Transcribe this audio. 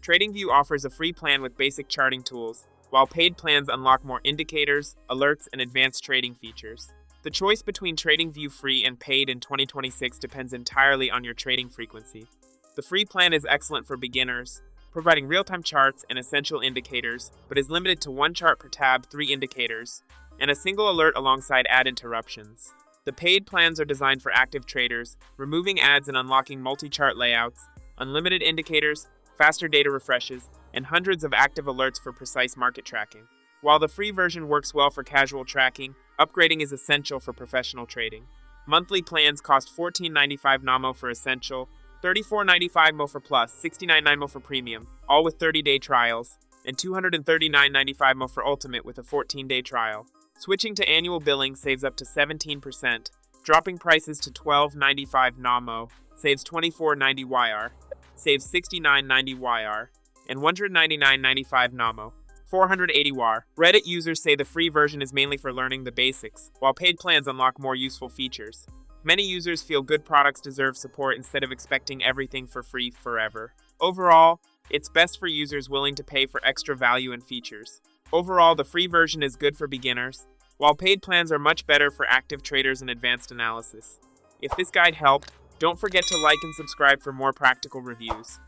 TradingView offers a free plan with basic charting tools, while paid plans unlock more indicators, alerts, and advanced trading features. The choice between TradingView free and paid in 2026 depends entirely on your trading frequency. The free plan is excellent for beginners, providing real-time charts and essential indicators, but is limited to one chart per tab, 3 indicators, and a single alert alongside ad interruptions. The paid plans are designed for active traders, removing ads and unlocking multi-chart layouts, unlimited indicators, faster data refreshes, and hundreds of active alerts for precise market tracking. While the free version works well for casual tracking, upgrading is essential for professional trading. Monthly plans cost $14.95 NAMO for Essential, $34.95 MO for Plus, $69.9 MO for Premium, all with 30-day trials, and $239.95 MO for Ultimate with a 14-day trial. Switching to annual billing saves up to 17%, dropping prices to $12.95 NAMO, saves $24.90 YR, saves $69.90 YR, and $199.95 NAMO. 480 WAR. Reddit users say the free version is mainly for learning the basics, while paid plans unlock more useful features. Many users feel good products deserve support instead of expecting everything for free forever. Overall, it's best for users willing to pay for extra value and features. Overall, the free version is good for beginners, while paid plans are much better for active traders and advanced analysis. If this guide helped, don't forget to like and subscribe for more practical reviews.